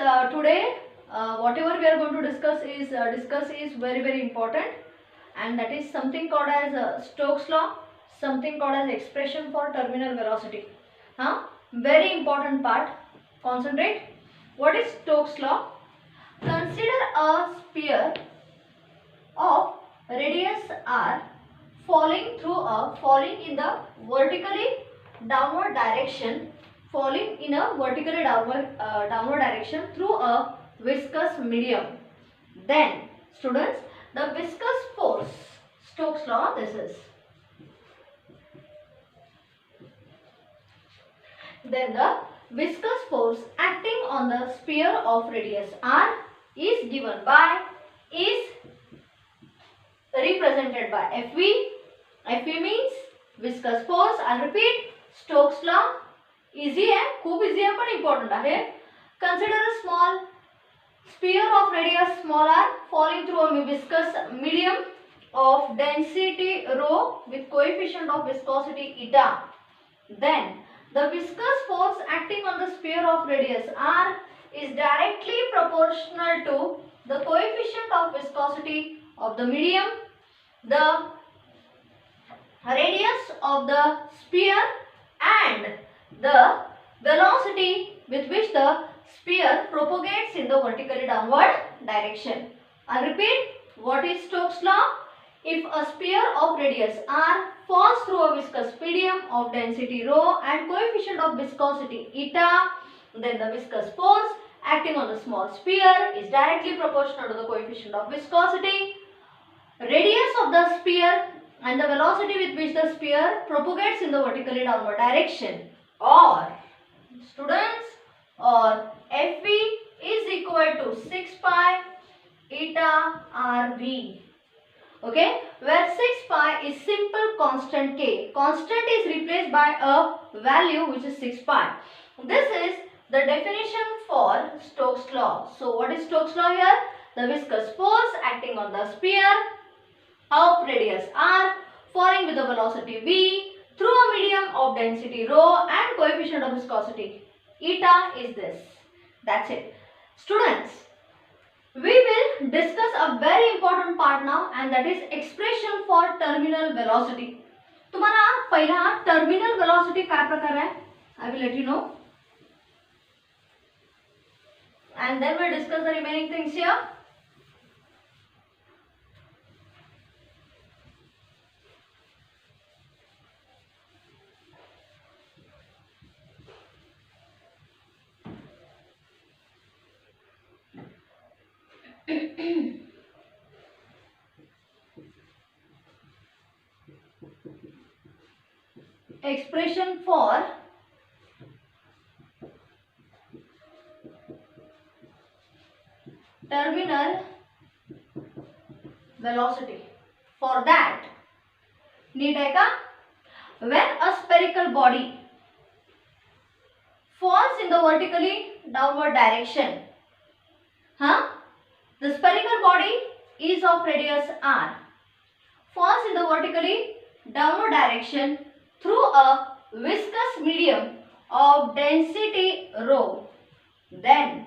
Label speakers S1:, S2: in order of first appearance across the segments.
S1: today whatever we are going to discuss is very important, and that is something called as Stokes law, something called as expression for terminal velocity. Very important part. Concentrate. What is Stokes law? Consider a sphere of radius r falling in the vertically downward direction, downward direction through a viscous medium. Then students, the viscous force, Stokes law, this is. Then the viscous force acting on the sphere of radius r is represented by Fv. Fv means viscous force. I'll repeat, Stokes law. Easy है, खूब easy है, पण important आहे. Consider a small sphere of radius small r falling through a viscous medium of density rho with coefficient of viscosity eta. Then the viscous force acting on the sphere of radius r is directly proportional to the coefficient of viscosity of the medium, the radius of the sphere, and the velocity with which the sphere propagates in the vertically downward direction. I'll repeat, what is Stokes law? If a sphere of radius r falls through a viscous medium of density rho and coefficient of viscosity eta, then the viscous force acting on the small sphere is directly proportional to the coefficient of viscosity, radius of the sphere, and the velocity with which the sphere propagates in the vertically downward direction. Or students, or Fv is equal to 6 pi eta Rv. Okay, where 6 pi is simple constant k. Constant is replaced by a value which is 6 pi. This is the definition for Stokes law. So what is Stokes law here? The viscous force acting on the sphere of radius r falling with the velocity v through a medium of density rho and coefficient of viscosity eta is this. That's it. Students, we will discuss a very important part now, and that is expression for terminal velocity. तुम्हाला पहिला terminal velocity काय प्रकार आहे? I will let you know, and then we'll discuss the remaining things here. Expression for terminal velocity. For that, need है का? When a spherical body falls in the vertically downward direction, the spherical body is of radius r, falls in the vertically downward direction through a viscous medium of density rho. Then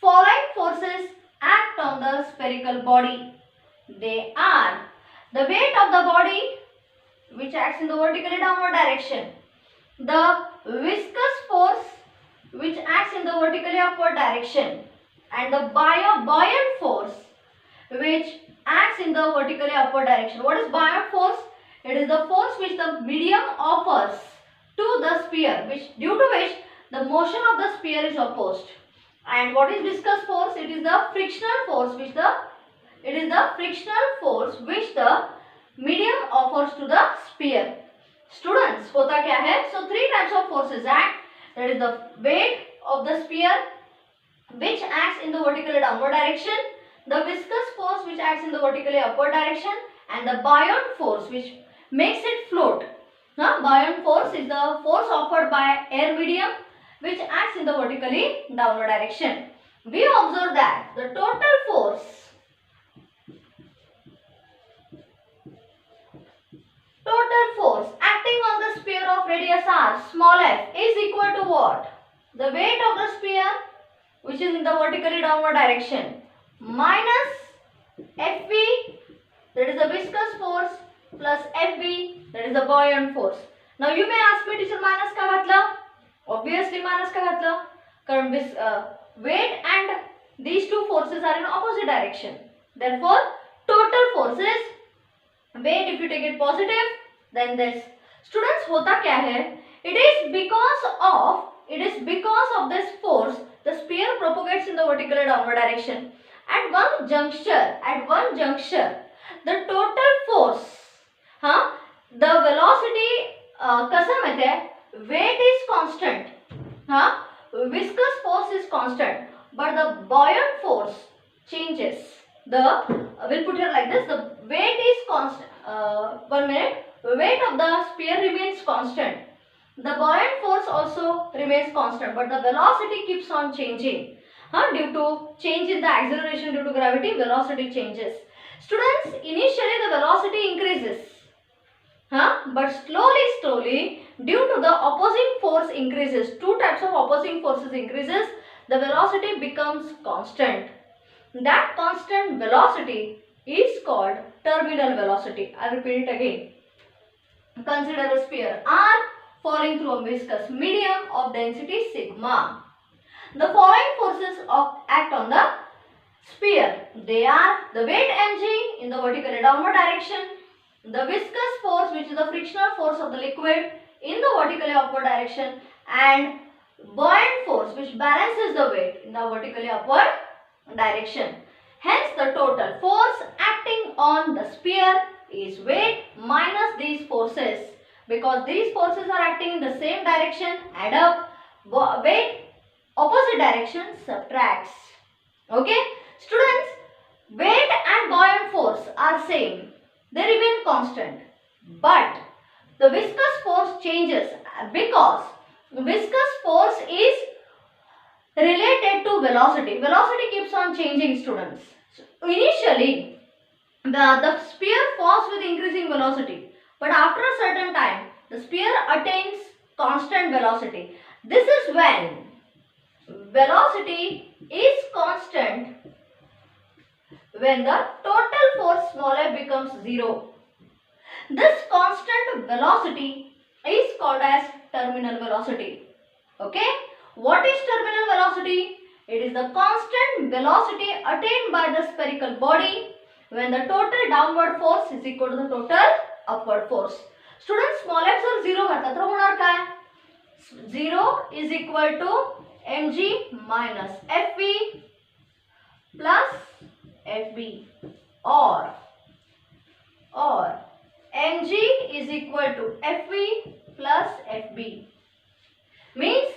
S1: following forces act on the spherical body. They are the weight of the body which acts in the vertically downward direction, the viscous force which acts in the vertically upward direction, and the buoyant force which acts in the vertically upward direction. What is buoyant force? It is the force which the medium offers to the sphere, due to which the motion of the sphere is opposed. And what is viscous force? It is the frictional force which the medium offers to the sphere. Students, होता क्या है? So three types of forces act. That is the weight of the sphere which acts in the vertically downward direction, the viscous force which acts in the vertically upward direction, and the buoyant force which makes it float. Buoyant force is the force offered by air medium which acts in the vertically downward direction. We observe that the total force acting on the sphere of radius r, small f, is equal to what? The weight of the sphere which is in the vertically downward direction, minus Fv, that is the viscous force, plus Fb, that is the buoyant force. Now you may ask me, teacher, minus का घातला? Obviously minus का घातला, कारण weight and these two forces are in opposite direction. Therefore, total force is weight. If you take it positive, then this. Students, होता क्या है? It is because of this force the sphere propagates in the vertically downward direction. At one juncture, the total force, the velocity कसं माहिती आहे? Weight is constant, viscous force is constant, but the buoyant force changes. We'll put it like this: the weight is constant. 1 minute. Weight of the sphere remains constant. The buoyant force also remains constant, but the velocity keeps on changing. Due to change in the acceleration due to gravity, velocity changes. Students, initially the velocity increases, but slowly, due to the opposing force increases, two types of opposing forces increases, the velocity becomes constant. That constant velocity is called terminal velocity. I repeat it again. Consider a sphere R falling through a viscous medium of density sigma. The following forces act on the sphere. They are the weight mg in the vertically downward direction, the viscous force, which is the frictional force of the liquid in the vertically upward direction, and buoyant force, which balances the weight in the vertically upward direction. Hence, the total force acting on the sphere is weight minus these forces. Because these forces are acting in the same direction, add up, weight opposite direction subtracts. Okay? Students, weight and buoyant force are same. They remain constant. But the viscous force changes because viscous force is related to velocity. Velocity keeps on changing, students. So initially, the sphere falls with increasing velocity, but after a certain time, the sphere attains constant velocity. This is when velocity is constant, when the total force smaller becomes 0. This constant velocity is called as terminal velocity. Okay? What is terminal velocity? It is the constant velocity attained by the spherical body when the total downward force is equal to the total upward force. Students, small x और 0 घातला तर होणार काय? 0 is equal to mg minus fv plus fb, or mg is equal to fv plus fb. Means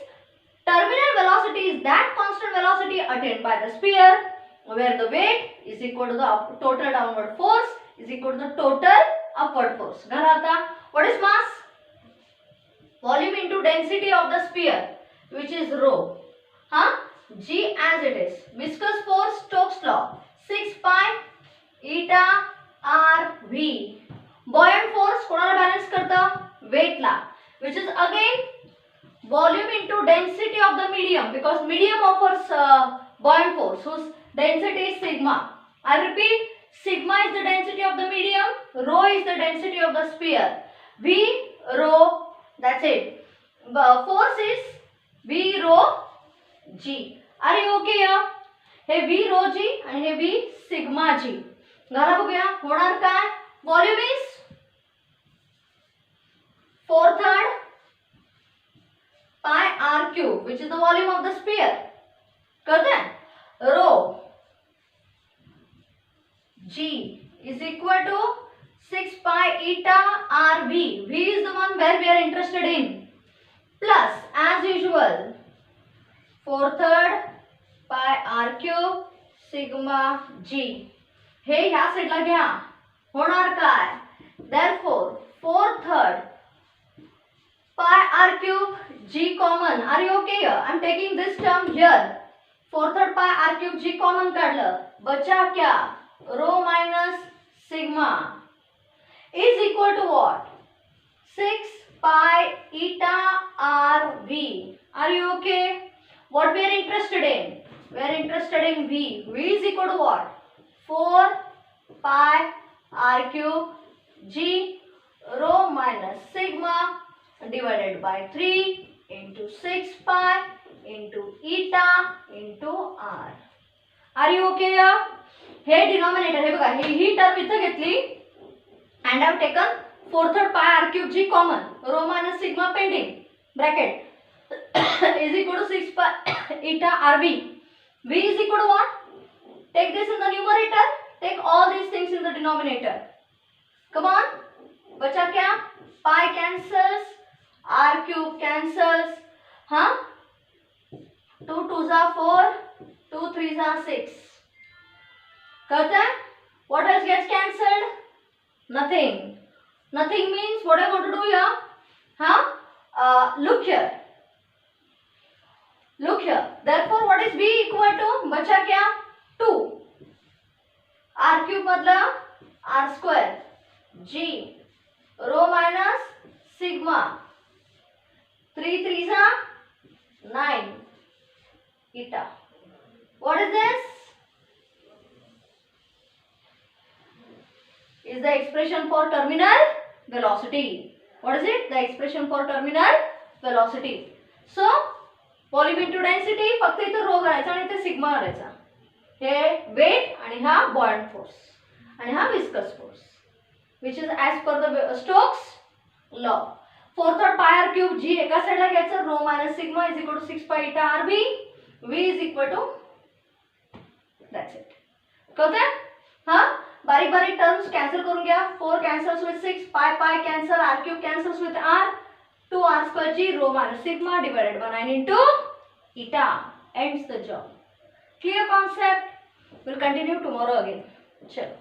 S1: terminal velocity is that constant velocity attained by the sphere where the weight is equal to the total downward force is equal to the total upward force. What is mass? Volume into density of the sphere, which is rho. G as it is. Viscous force, Stokes law, 6 pi eta r v. Buoyant force कोणाला balance करतं? Weight La, which is again volume into density of the medium, because medium offers buoyant force whose density is sigma. I repeat, sigma is the density of the medium, rho is the density of the sphere. V rho, that's it. Force is V rho G. Are you okay here? Hey V rho G आणि हे V sigma G. झाला बघूया. होणार काय? Volume is 4/3 pi r cube, which is the volume of the sphere. करते हैं? Rho G is equal to 6 pi eta r v. V is the one where we are interested in. Plus, as usual, 4/3 pi r cube sigma G. हे ह्या साइडला घ्या. होणार काय? Therefore, 4/3 pi r cube G common. Are you okay here? I am taking this term here. 4/3 pi r cube G common काढलं. बचा क्या? Rho minus sigma is equal to what? 6 pi eta r v. Are you okay? What we are interested in? We are interested in V. V is equal to what? 4 pi r cube g rho minus sigma divided by 3 into 6 pi into eta into r. Are you okay here? हे denominator हे बघा ही term इथं घेतली and I have taken 4/3 pi r cube g common, rho minus sigma pending, bracket is equal to 6 pi eta rb. V is equal to what? Take this in the numerator, take all these things in the denominator. Come on, बचा क्या? Pi cancels, r cube cancels, हाँ? 2 2s are 4, 2 3s are 6. करते हैं? What else gets cancelled? Nothing. Nothing means what I want to do here? Huh? Look here. Look here. Therefore, what is V equal to? बचा क्या? 2. R cube मतलब R square. G. Rho minus sigma. 3 3s are 9. Eta. What is this? Is the expression for terminal velocity. What is it? The expression for terminal velocity. So, volume into density फक्त इथं रो करायचा आणि इथे sigma करायचा. हे weight आणि हा buoyant force आणि हा viscous force, which is as per the Stokes law. 4/3 pi r cube g एका साइडला घ्यायचं, rho minus sigma is equal to 6 pi eta rb. V is equal to, that's it. कळतंय? हाँ, बारीक बारीक टर्म्स कैंसिल करून घ्या. 4 cancels with 6, pi cancel, r cube cancels with r, 2 r square g rho minus sigma divided by 9 into eta. Ends the job. Clear concept? We'll continue tomorrow again. Chalo.